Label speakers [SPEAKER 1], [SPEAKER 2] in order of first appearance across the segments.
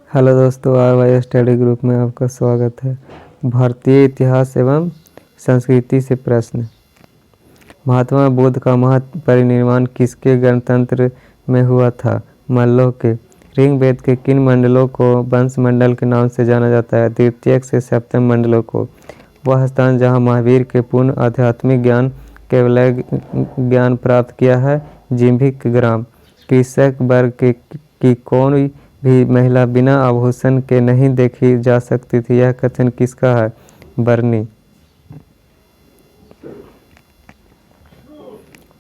[SPEAKER 1] Hello दोस्तों, R Y study group में आपका स्वागत है। भारतीय इतिहास एवं संस्कृति से प्रश्न। महात्मा बुद्ध का महापरिनिर्वाण किसके गणतंत्र में हुआ था? मल्लों के। ऋग्वेद के किन मंडलों को वंश मंडल के नाम से जाना जाता है? द्वितीयक से सप्तम मंडलों को। वह स्थान जहाँ महावीर के पूर्ण आध्यात्मिक ज्ञान केवल ज्ञान प्राप्त किया है, जिम्भिक ग्राम। कृषक वर्ग की कोई भी महिला बिना आभूषण के नहीं देखी जा सकती थी, यह कथन किसका है? बर्नी।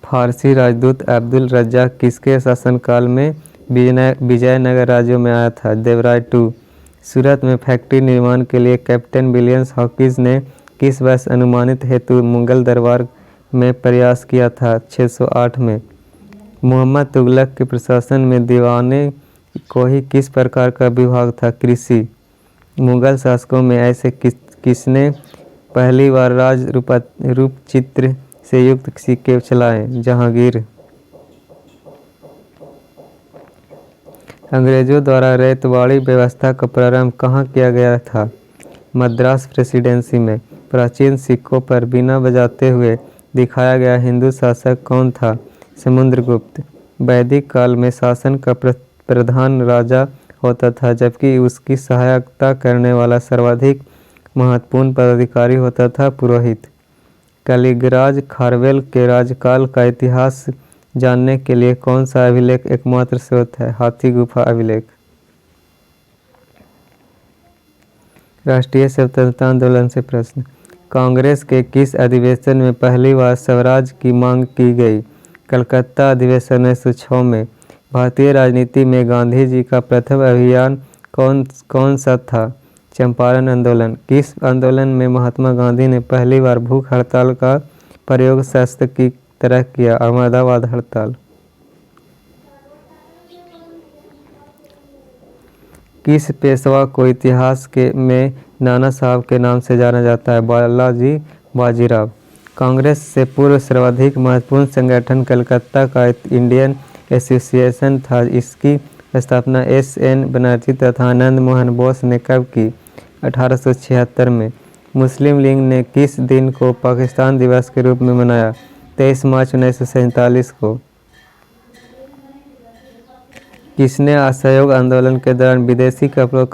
[SPEAKER 1] फारसी राजदूत अब्दुल रज्जाक किसके शासनकाल में विजयनगर राज्यों में आया था? देवराय टू। सूरत में फैक्ट्री निर्माण के लिए कैप्टन विलियम्स हॉकिंस ने किस वर्ष अनुमानित हेतु मुगल दरबार में प्रयास किया था? 608 में। मोहम्मद तुगलक के प्रशासन में दीवाने को ही किस प्रकार का विभाग था? कृषि। मुगल शासकों में ऐसे किसने पहली बार राज रूपचित्र से युक्त सिक्के चलाए? जहांगीर। अंग्रेजों द्वारा रैयतवाड़ी व्यवस्था का प्रारंभ कहाँ किया गया था? मद्रास प्रेसिडेंसी में। प्राचीन सिक्कों पर बीना बजाते हुए दिखाया गया हिंदू शासक कौन था? समुद्रगुप्त। वैदिक काल में शासन का प्रधान राजा होता था, जबकि उसकी सहायता करने वाला सर्वाधिक महत्वपूर्ण पदाधिकारी होता था पुरोहित। कलिंगराज खारवेल के राजकाल का इतिहास जानने के लिए कौन सा अभिलेख एकमात्र स्रोत है? हाथी गुफा अभिलेख। राष्ट्रीय स्वतंत्रता आंदोलन से प्रश्न। कांग्रेस के किस अधिवेशन में पहली बार स्वराज की मांग की गई? कलकत्ता अधिवेशन 1906 में। भारतीय राजनीति में गांधी जी का प्रथम अभियान कौन सा था? चंपारण आंदोलन। किस आंदोलन में महात्मा गांधी ने पहली बार भूख हड़ताल का प्रयोग शस्त्र की तरह किया? अहमदाबाद हड़ताल। किस पेशवा को इतिहास में नाना साहब के नाम से जाना जाता है? बालाजी बाजीराव। कांग्रेस से पूर्व सर्वाधिक महत्वपूर्ण संगठन कलकत्ता का इंडियन एसोसिएशन था। इसकी स्थापना एस.एन. बनर्जी तथा आनंद मोहन बोस ने कब की? 1876 में। मुस्लिम लीग ने किस दिन को पाकिस्तान दिवस के रूप में मनाया? 23 मार्च 1947 को। किसने असहयोग आंदोलन के दौरान विदेशी कपड़ों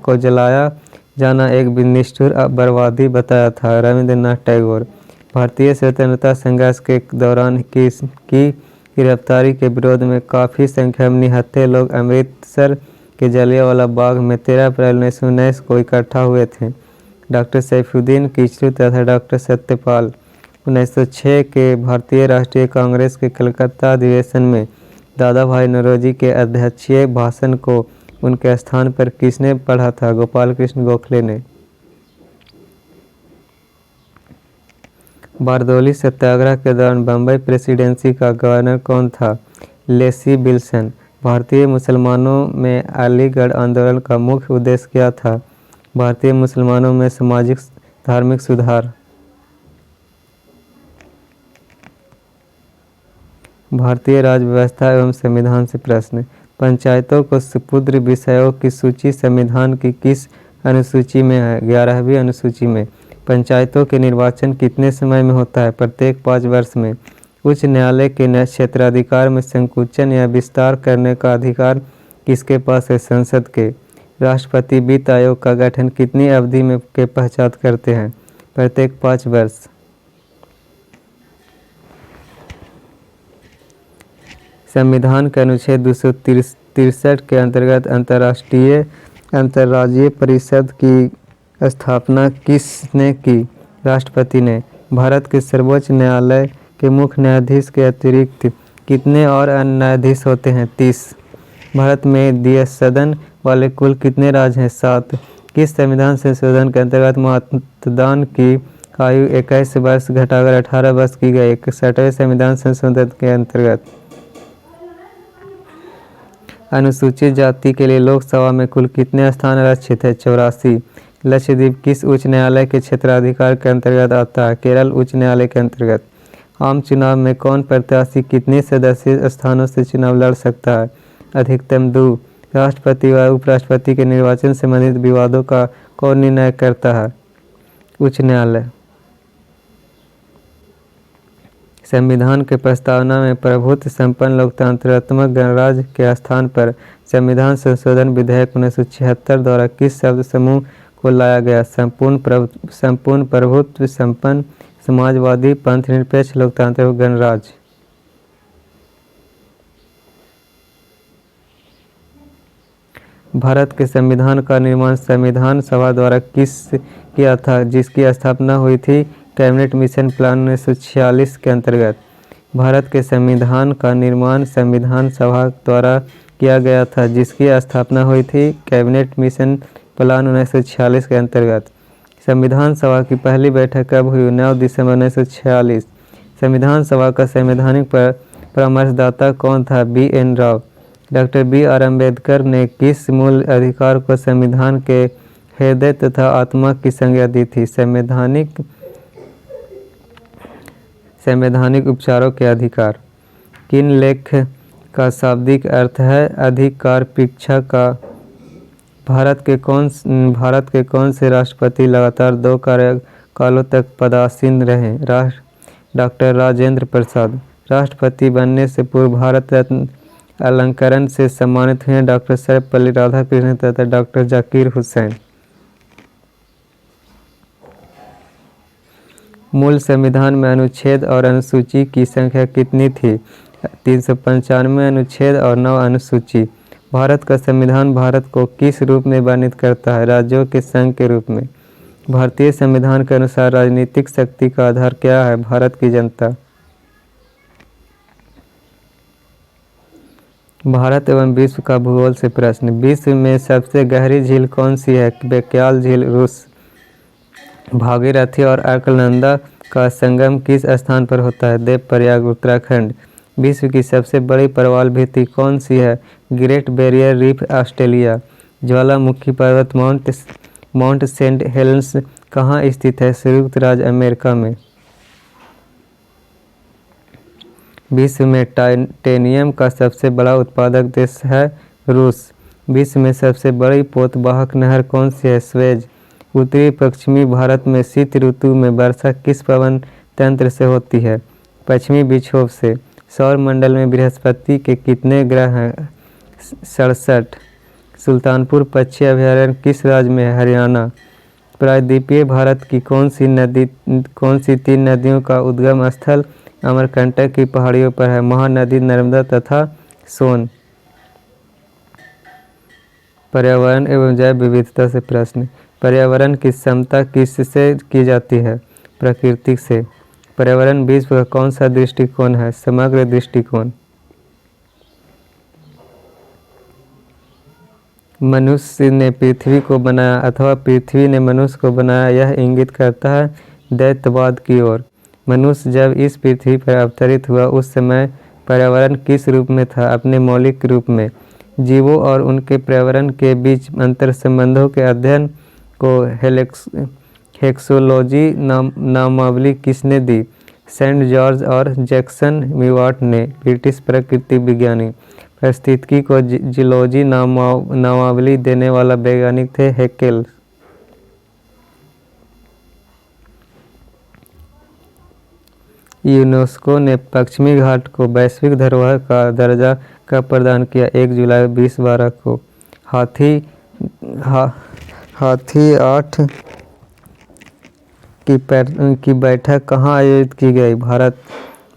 [SPEAKER 1] को जलाया जाना एक निष्ठुर बर्बादी बताया था? रविंद्रनाथ टैगोर। भारतीय स्वतंत्रता संघर्ष के दौरान किसकी गिरफ्तारी के विरोध में काफ़ी संख्या में निहत्थे लोग अमृतसर के जलियांवाला बाग में 13 अप्रैल 1919 को इकट्ठा हुए थे? डॉक्टर सैफुद्दीन किचलू तथा डॉक्टर सत्यपाल। 1906 के भारतीय राष्ट्रीय कांग्रेस के कलकत्ता अधिवेशन में दादा भाई नौरोजी के अध्यक्षीय भाषण को उनके स्थान पर किसने पढ़ा था? गोपाल कृष्ण गोखले ने। बारदौली सत्याग्रह के दौरान बम्बई प्रेसिडेंसी का गवर्नर कौन था? लेसी विल्सन। भारतीय मुसलमानों में अलीगढ़ आंदोलन का मुख्य उद्देश्य क्या था? भारतीय मुसलमानों में सामाजिक धार्मिक सुधार। भारतीय राज्य व्यवस्था एवं संविधान से प्रश्न। पंचायतों को सुपुत्र विषयों की सूची संविधान की किस अनुसूची में है? 11वीं अनुसूची में। पंचायतों के निर्वाचन कितने समय में होता है? प्रत्येक 5 वर्ष में। उच्च न्यायालय के क्षेत्राधिकार में संकुचन या विस्तार करने का अधिकार किसके पास है? संसद के। राष्ट्रपति वित्त आयोग का गठन कितनी अवधि में के पश्चात करते हैं? प्रत्येक 5 वर्ष। संविधान के अनुच्छेद 263 के अंतर्गत अंतर्राज्यीय परिषद की स्थापना किसने की? राष्ट्रपति ने। भारत के सर्वोच्च न्यायालय के मुख्य न्यायाधीश के अतिरिक्त कितने और अन्य न्यायाधीश होते हैं? 30। भारत में द्विसदन वाले कुल कितने राज्य हैं? 7। किस संविधान संशोधन के अंतर्गत मतदान की आयु 21 वर्ष घटाकर 18 वर्ष की गई? 61वें संविधान संशोधन के अंतर्गत। अनुसूचित जाति के लिए लोकसभा में कुल कितने स्थान आरक्षित है? 84। लक्षद्वीप किस उच्च न्यायालय के क्षेत्राधिकार के अंतर्गत आता है? केरल उच्च न्यायालय के अंतर्गत। आम चुनाव में कौन प्रत्याशी कितने सदस्यीय स्थानों से चुनाव लड़ सकता है? अधिकतम 2। राष्ट्रपति व उपराष्ट्रपति के निर्वाचन से संबंधित विवादों का कौन निर्णय करता है? उच्च न्यायालय। संविधान के प्रस्तावना में प्रभुत्व संपन्न लोकतंत्रात्मक गणराज्य के स्थान पर संविधान संशोधन विधेयक 1976 द्वारा किस शब्द समूह को लाया गया? संपूर्ण प्रभुत्व संपन्न समाजवादी पंथनिरपेक्ष लोकतांत्रिक गणराज्य। भारत के संविधान का निर्माण संविधान सभा द्वारा किस किया था, जिसकी स्थापना हुई थी कैबिनेट मिशन प्लान 1946 के अंतर्गत? भारत के संविधान का निर्माण संविधान सभा द्वारा किया गया था, जिसकी स्थापना हुई थी कैबिनेट मिशन प्लान 1946 के अंतर्गत। संविधान सभा की पहली बैठक कब हुई? 9 दिसंबर 1946। संविधान सभा का संवैधानिक परामर्शदाता कौन था? B.N. Rao. Doctor B.R. Ambedkar ने किस मूल अधिकार को संविधान के हृदय तथा आत्मा की संज्ञा दी थी? संवैधानिक उपचारों के अधिकार। किन लेख का शाब्दिक अर्थ है अधिकारापेक्षा का? भारत के कौन से राष्ट्रपति लगातार 2 कार्यकालों तक पदासीन रहे? डॉक्टर राजेंद्र प्रसाद। राष्ट्रपति बनने से पूर्व भारत रत्न अलंकरण से सम्मानित हुए डॉक्टर सर्वपल्ली राधाकृष्णन तथा डॉक्टर जाकिर हुसैन। मूल संविधान में अनुच्छेद और अनुसूची की संख्या कितनी थी? 395 अनुच्छेद और 9 अनुसूची। भारत का संविधान भारत को किस रूप में वर्णित करता है? राज्यों के संघ के रूप में। भारतीय संविधान के अनुसार राजनीतिक शक्ति का आधार क्या है? भारत की जनता। भारत एवं विश्व का भूगोल से प्रश्न। विश्व में सबसे गहरी झील कौन सी है? बैक्याल झील, रूस। भागीरथी और अलकनंदा का संगम किस स्थान पर होता है? देवप्रयाग, उत्तराखंड। विश्व की सबसे बड़ी प्रवाल भित्ति कौन सी है? Great barrier reef, Australia. ज्वालामुखी पर्वत माउंट सेंट हेलेंस कहाँ स्थित है? संयुक्त राज्य अमेरिका में। विश्व में टाइटेनियम का सबसे बड़ा उत्पादक देश है रूस। विश्व में सबसे बड़ी पोतवाहक नहर कौन सी है? स्वेज। उत्तरी पश्चिमी भारत में शीत ऋतु में वर्षा किस पवन तंत्र से होती है? पश्चिमी विक्षोभ से। सौर मंडल में बृहस्पति के कितने ग्रह हैं? 67। सुल्तानपुर पक्षी अभयारण्य किस राज्य में है? हरियाणा। प्रायद्वीपीय भारत की कौन सी 3 नदियों का उद्गम स्थल अमरकंटक की पहाड़ियों पर है? महानदी, नर्मदा तथा सोन। पर्यावरण एवं जैव विविधता से प्रश्न। पर्यावरण की समता किससे की जाती है? प्रकृति से। पर्यावरण विश्व का कौन सा दृष्टिकोण है? समग्र दृष्टिकोण। मनुष्य ने पृथ्वी को बनाया अथवा पृथ्वी ने मनुष्य को बनाया, यह इंगित करता है दैत्यवाद की ओर। मनुष्य जब इस पृथ्वी पर अवतरित हुआ उस समय पर्यावरण किस रूप में था? अपने मौलिक रूप में। जीवों और उनके पर्यावरण के बीच अंतर संबंधों के अध्ययन को हेक्सोलॉजी नामावली किसने दी? सेंट जॉर्ज और जैक्सन मिवाट ने। ब्रिटिश प्रकृति विज्ञानी। पारिस्थितिकी को जियोलॉजी नामावली देने वाला वैज्ञानिक थे हैकेल। यूनेस्को ने पश्चिमी घाट को वैश्विक धरोहर का दर्जा कब प्रदान किया? 1 जुलाई 2012 को। हाथी 8 की बैठक कहाँ आयोजित की गई? भारत।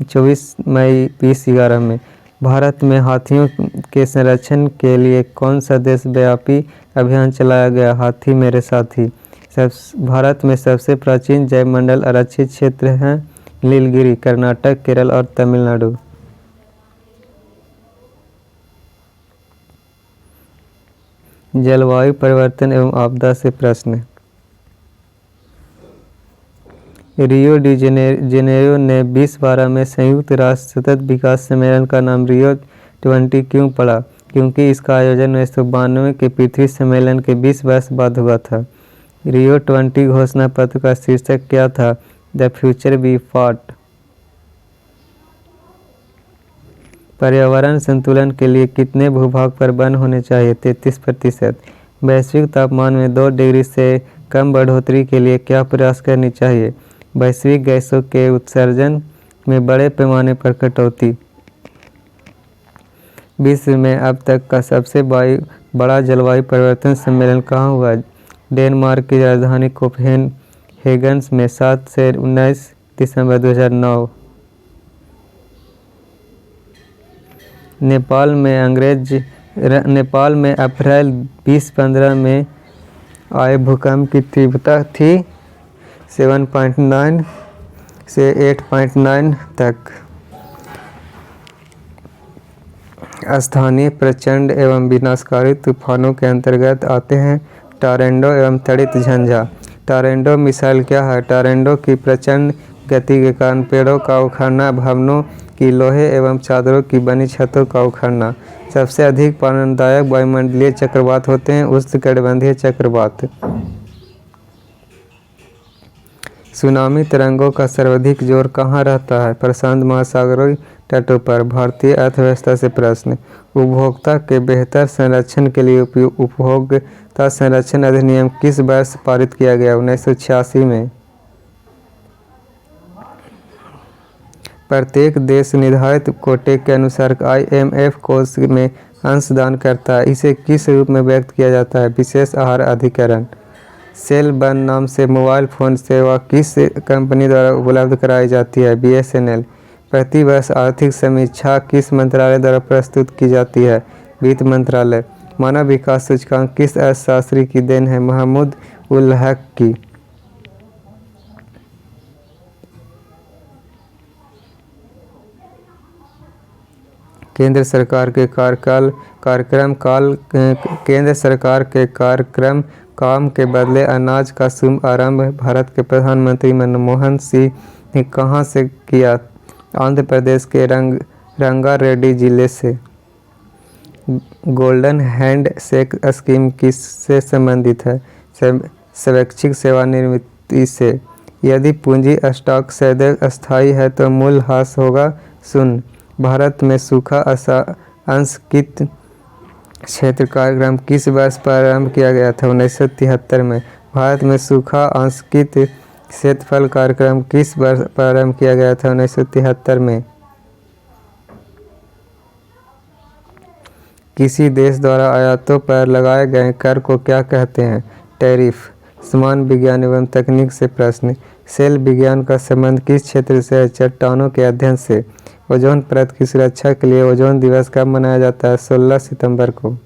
[SPEAKER 1] 24 मई 2011 में। भारत में हाथियों के संरक्षण के लिए कौन सा देशव्यापी अभियान चलाया गया? हाथी मेरे साथी। भारत में सबसे प्राचीन जैवमंडल आरक्षित क्षेत्र हैं नीलगिरी, कर्नाटक, केरल और तमिलनाडु। जलवायु परिवर्तन एवं आपदा से प्रश्न। रियो डी जेनेरो ने 2012 में संयुक्त राष्ट्र सतत विकास सम्मेलन का नाम रियो 20 क्यों पड़ा? क्योंकि इसका आयोजन 1992 के पृथ्वी सम्मेलन के 20 वर्ष बाद हुआ था। रियो 20 घोषणा पत्र का शीर्षक क्या था? The future we fought. पर्यावरण संतुलन के लिए कितने भूभाग पर वन होने चाहिए? 33%। वैश्विक तापमान में 2 डिग्री से कम बढ़ोतरी के लिए क्या प्रयास करनी चाहिए? वैश्विक गैसों के उत्सर्जन में बड़े पैमाने पर कटौती। विश्व में अब तक का सबसे बड़ा जलवायु परिवर्तन सम्मेलन कहाँ हुआ? डेनमार्क की राजधानी कोपेनहेगन में 7 से 19 दिसंबर 2009। नेपाल में अप्रैल 2015 में आए भूकंप की तीव्रता थी 7.9 से 8.9 तक। स्थानीय प्रचंड एवं विनाशकारी तूफानों के अंतर्गत आते हैं टॉर्नेडो एवं त्वरित झंझा। टॉर्नेडो मिसाइल क्या है? टॉर्नेडो की प्रचंड गति के कारण पेड़ों का उखड़ना, भवनों की लोहे एवं चादरों की बनी छतों का उखड़ना। सबसे अधिक प्राणदायक वायुमंडलीय चक्रवात होते हैं उष्णकटिबंधीय चक्रवात। सुनामी तरंगों का सर्वाधिक जोर कहाँ रहता है? प्रशांत महासागरीय तटों पर। भारतीय अर्थव्यवस्था से प्रश्न। उपभोक्ता के बेहतर संरक्षण के लिए उपभोक्ता संरक्षण अधिनियम किस वर्ष पारित किया गया? 1986 में। प्रत्येक देश निर्धारित कोटे के अनुसार IMF कोष में अंशदान करता है। इसे किस रूप में व्यक्त किया जाता है? विशेष आहार अधिकरण। सेल वन नाम से मोबाइल फ़ोन सेवा किस कंपनी द्वारा उपलब्ध कराई जाती है? BSNL। प्रतिवर्ष आर्थिक समीक्षा किस मंत्रालय द्वारा प्रस्तुत की जाती है? वित्त मंत्रालय। मानव विकास सूचकांक किस अर्थशास्त्री की देन है? महमूद उल हक की। केंद्र सरकार के कार्यक्रम काम के बदले अनाज का शुभ आरंभ भारत के प्रधानमंत्री मनमोहन सिंह ने कहाँ से किया? आंध्र प्रदेश के रंगारेड्डी जिले से। गोल्डन हैंड शेक स्कीम किससे संबंधित है? स्वैच्छिक सेवानिवृत्ति से। यदि पूंजी स्टॉक सदैव अस्थायी है तो मूल्य ह्रास होगा 0। भारत में सूखा अंशकित क्षेत्र कार्यक्रम किस वर्ष प्रारंभ किया गया था? 1973 में। भारत में सूखा अंशकित क्षेत्रफल कार्यक्रम किस वर्ष प्रारंभ किया गया था? 1973 में। किसी देश द्वारा आयातों पर लगाए गए कर को क्या कहते हैं? टैरिफ। समान विज्ञान एवं तकनीक से प्रश्न। सेल विज्ञान का संबंध किस क्षेत्र से है? चट्टानों के अध्ययन से। ओजोन परत की सुरक्षा के लिए ओजोन दिवस कब मनाया जाता है? 16 सितंबर को।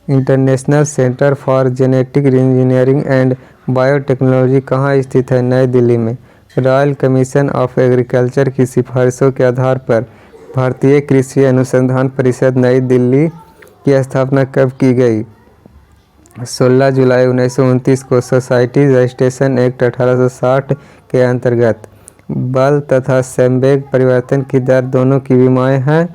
[SPEAKER 1] International centre for genetic engineering and biotechnology कहाँ स्थित है? नई दिल्ली में। रॉयल कमीशन ऑफ एग्रीकल्चर की सिफारिशों के आधार पर भारतीय कृषि अनुसंधान परिषद नई दिल्ली की स्थापना कब की गई? 16 जुलाई 1929 को। सोसाइटी रजिस्ट्रेशन एक्ट 1860 के अंतर्गत बल तथा संवेग परिवर्तन की दर दोनों की विमाएँ हैं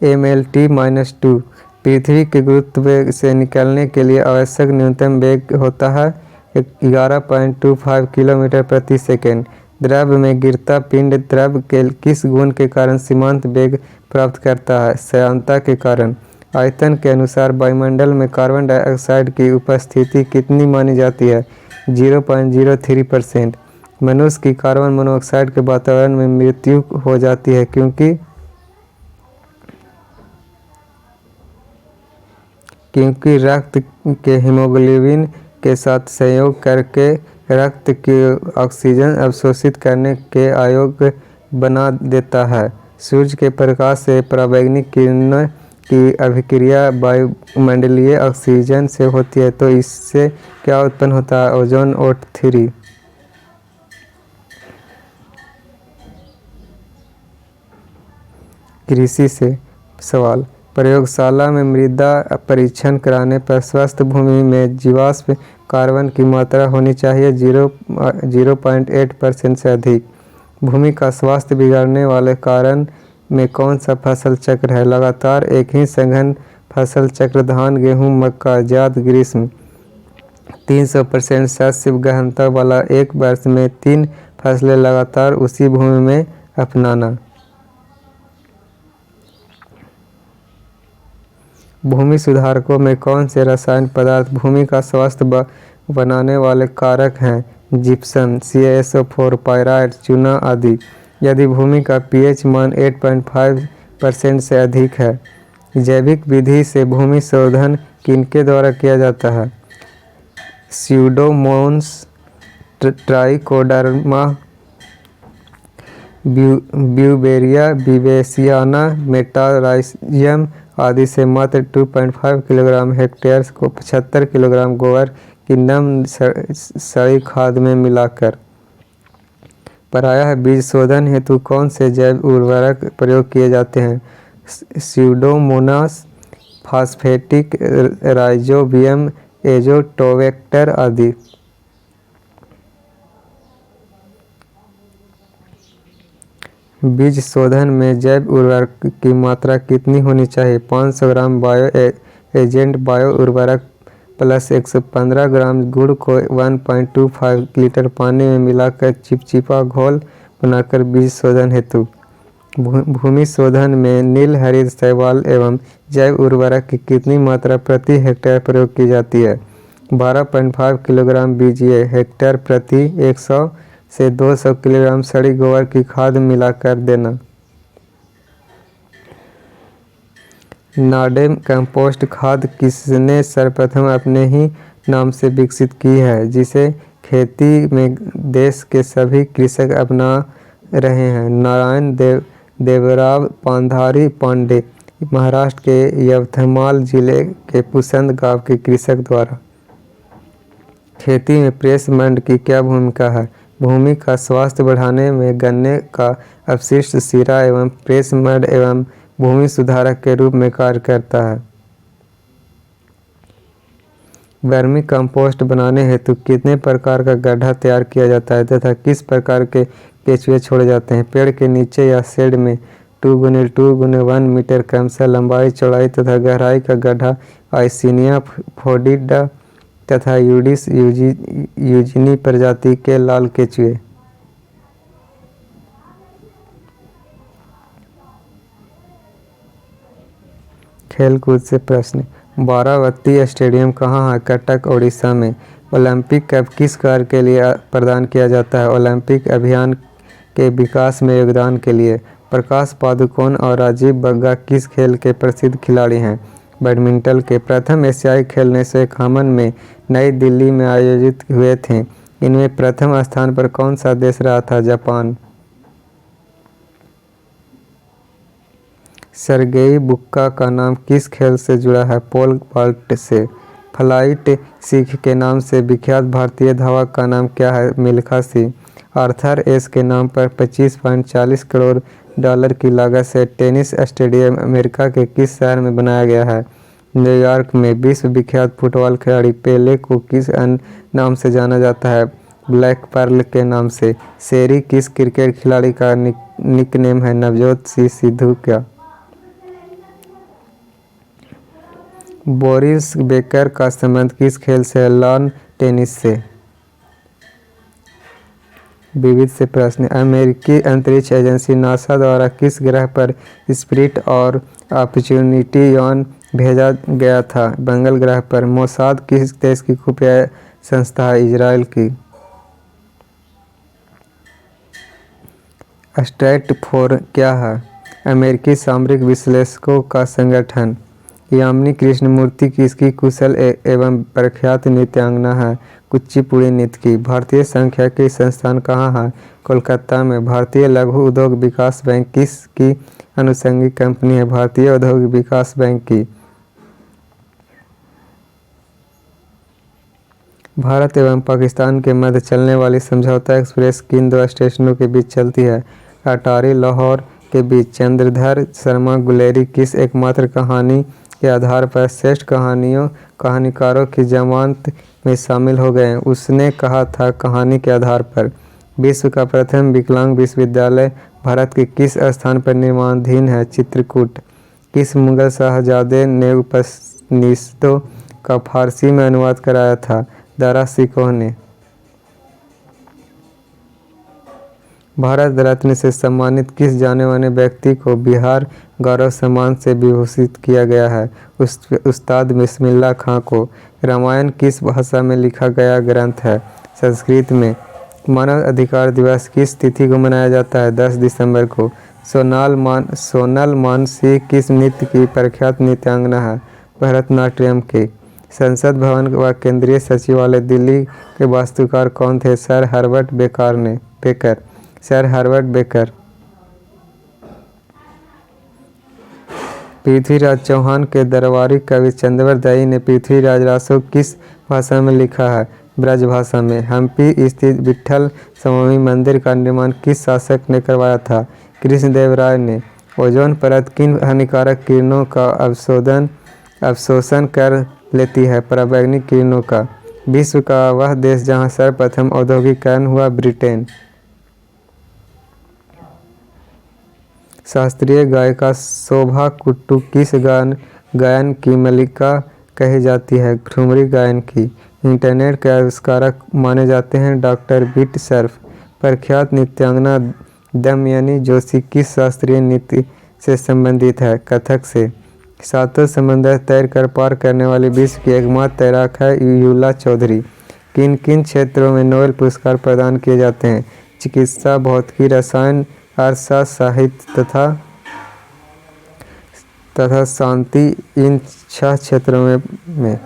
[SPEAKER 1] MLT-2। पृथ्वी के गुरुत्व से निकलने के लिए आवश्यक न्यूनतम वेग होता है 11.25 किलोमीटर प्रति सेकेंड। द्रव में गिरता पिंड द्रव के किस गुण के कारण सीमांत वेग प्राप्त करता है? श्यानता के कारण। आयतन के अनुसार वायुमंडल में कार्बन डाइऑक्साइड की उपस्थिति कितनी मानी जाती है? 0.03%। मनुष्य की कार्बन मोनोऑक्साइड के वातावरण में मृत्यु हो जाती है क्योंकि रक्त के हीमोग्लोबिन के साथ संयोग करके रक्त की ऑक्सीजन अवशोषित करने के अयोग्य बना देता है। सूर्य के प्रकाश से पराबैंगनी किरणों की अभिक्रिया वायुमंडलीय ऑक्सीजन से होती है तो इससे क्या उत्पन्न होता है? Ozone O3। कृषि से सवाल। प्रयोगशाला में मृदा परीक्षण कराने पर स्वस्थ भूमि में जीवाश्म कार्बन की मात्रा होनी चाहिए 0.8% से अधिक। भूमि का स्वास्थ्य बिगड़ने वाले कारण में कौन सा फसल चक्र है? लगातार एक ही सघन फसल चक्र धान, गेहूँ, मक्का, जायद, ग्रीष्म। 300% शस्य गहनता वाला एक वर्ष में 3 फसलें लगातार उसी भूमि में अपनाना। भूमि सुधारकों में कौन से रासायनिक पदार्थ भूमि का स्वास्थ्य बनाने वाले कारक हैं? जिप्सम, CaSO4, पाइराइट, चूना आदि। यदि भूमि का pH मान 8.5% से अधिक है। जैविक विधि से भूमि शोधन किनके द्वारा किया जाता है? स्यूडोमोनास, ट्राइकोडर्मा, ब्यूवेरिया विवेसियाना, मेटाराइजियम आदि से। मात्र 2.5 किलोग्राम हेक्टेयर को 75 किलोग्राम गोबर की नम सड़ी खाद में मिलाकर। प्रायः बीज शोधन हेतु कौन से जैव उर्वरक प्रयोग किए जाते हैं? स्यूडोमोनास, फॉस्फेटिक, राइजोबियम, एजोटोबैक्टर आदि। बीज शोधन में जैव उर्वरक की मात्रा कितनी होनी चाहिए? 500 ग्राम बायो एजेंट बायो उर्वरक प्लस 115 ग्राम गुड़ को 1.25 लीटर पानी में मिलाकर चिपचिपा घोल बनाकर बीज शोधन हेतु। भूमि शोधन में नील हरित शैवाल एवं जैव उर्वरक की कितनी मात्रा प्रति हेक्टेयर प्रयोग की जाती है? 12.5 किलोग्राम बीजीय हेक्टेयर प्रति 100 से 200 किलोग्राम सड़ी गोबर की खाद मिलाकर देना। नाडेम कंपोस्ट खाद किसने सर्वप्रथम अपने ही नाम से विकसित की है, जिसे खेती में देश के सभी कृषक अपना रहे हैं? नारायण देवराव पांधारी पांडे, महाराष्ट्र के यवतमाल जिले के पुसंद गांव के कृषक द्वारा। खेती में प्रेस मड की क्या भूमिका है? भूमि का स्वास्थ्य बढ़ाने में गन्ने का अपशिष्ट सीरा एवं प्रेस मड एवं भूमि सुधारक के रूप में कार्य करता है। वर्मी कंपोस्ट बनाने हेतु कितने प्रकार का गड्ढा तैयार किया जाता है तथा किस प्रकार के केंचुए छोड़े जाते हैं? पेड़ के नीचे या शेड में 2x2x1 मीटर क्रमशः लंबाई, चौड़ाई तथा गहराई का गड्ढा आइसिनिया फोर्डिडा तथा यूडिस यूजिनी प्रजाति के लाल केंचुए। खेलकूद से प्रश्न। बारावती स्टेडियम कहाँ है? कटक, ओडिशा में। ओलंपिक कप किस कार्य के लिए प्रदान किया जाता है? ओलंपिक अभियान के विकास में योगदान के लिए। प्रकाश पादुकोण और राजीव बग्गा किस खेल के प्रसिद्ध खिलाड़ी हैं? बैडमिंटन के। प्रथम एशियाई खेल 1951 में नई दिल्ली में आयोजित हुए थे। इनमें प्रथम स्थान पर कौन सा देश रहा था? जापान। सर्गेई बुक्का का नाम किस खेल से जुड़ा है? पोल वॉल्ट से। फ्लाइट सिख के नाम से विख्यात भारतीय धावक का नाम क्या है? मिल्खा सिंह। आर्थर एस के नाम पर 25.40 करोड़ डॉलर की लागत से टेनिस स्टेडियम अमेरिका के किस शहर में बनाया गया है? न्यूयॉर्क में। विश्व विख्यात फुटबॉल खिलाड़ी पेले को किस अन्य नाम से जाना जाता है? ब्लैक पर्ल के नाम से। शेरी किस क्रिकेट खिलाड़ी का निकनेम है? नवजोत सिंह सिद्धू का। बोरिस बेकर का संबंध किस खेल से है? लॉन टेनिस से। विविध से प्रश्न। अमेरिकी अंतरिक्ष एजेंसी नासा द्वारा किस ग्रह पर स्पिरिट और अपॉर्चुनिटी यान भेजा गया था? मंगल ग्रह पर। मोसाद किस देश की खुफिया संस्था है? इजराइल की। स्ट्रैटफोर क्या है? अमेरिकी सामरिक विश्लेषकों का संगठन। यामिनी कृष्णमूर्ति किसकी कुशल एवं प्रख्यात नृत्यांगना है? कुचिपुड़ी नृत्य की। भारतीय सांख्यिकी संस्थान कहाँ है? कोलकाता में। भारतीय लघु उद्योग विकास बैंक किसकी अनुषंगिक कंपनी है? भारतीय औद्योगिक विकास बैंक की। भारत एवं पाकिस्तान के मध्य चलने वाली समझौता एक्सप्रेस किन दो स्टेशनों के बीच चलती है? अटारी लाहौर के बीच। चंद्रधर शर्मा गुलेरी किस एकमात्र कहानी के आधार पर श्रेष्ठ कहानीकारों की जमानत में शामिल हो गए? उसने कहा था कहानी के आधार पर। विश्व का प्रथम विकलांग विश्वविद्यालय भारत के किस स्थान पर निर्माणाधीन है? चित्रकूट। किस मुगल शहजादे ने उपनिषदों का फारसी में अनुवाद कराया था? दारा सिकोह ने। भारत रत्न से सम्मानित किस जाने माने व्यक्ति को बिहार गौरव सम्मान से विभूषित किया गया है? उस्ताद बिस्मिल्लाह खां को। रामायण किस भाषा में लिखा गया ग्रंथ है? संस्कृत में। मानव अधिकार दिवस किस तिथि को मनाया जाता है? 10 दिसंबर को। सोनल मानसिंह किस नृत्य की प्रख्यात नृत्यांगना है? भरतनाट्यम के। संसद भवन व केंद्रीय सचिवालय दिल्ली के वास्तुकार कौन थे? Sir Herbert Baker. Sir Herbert Baker. Prithviraj Chauhan के दरबारी कवि चंद्रवर दई ने पृथ्वीराज रासो किस भाषा में लिखा है? ब्रजभाषा में। हम्पी स्थित विट्ठल स्वामी मंदिर का निर्माण किस शासक ने करवाया था? कृष्णदेवराय ने। ओजोन परत किन हानिकारक किरणों का अवशोषण कर लेती है? पराबैंगनी किरणों का। विश्व का वह देश जहाँ सर्वप्रथम औद्योगिकीकरण हुआ? ब्रिटेन। शास्त्रीय गायिका शोभा कुट्टू किस गायन की मल्लिका कही जाती है? ठुमरी गायन की। इंटरनेट के आविष्कारक माने जाते हैं डॉक्टर बिट सर्फ। प्रख्यात नृत्यांगना दमयंती जोशी किस शास्त्रीय नृत्य से संबंधित है? कथक से। सातों समंदर तैर कर पार करने वाली विश्व की एकमात्र तैराक है यूला चौधरी। किन किन क्षेत्रों में नोबेल पुरस्कार प्रदान किए जाते हैं? चिकित्सा, भौतिकी, रसायन, अर्थशास्त्र, साहित्य तथा शांति, इन 6 क्षेत्रों में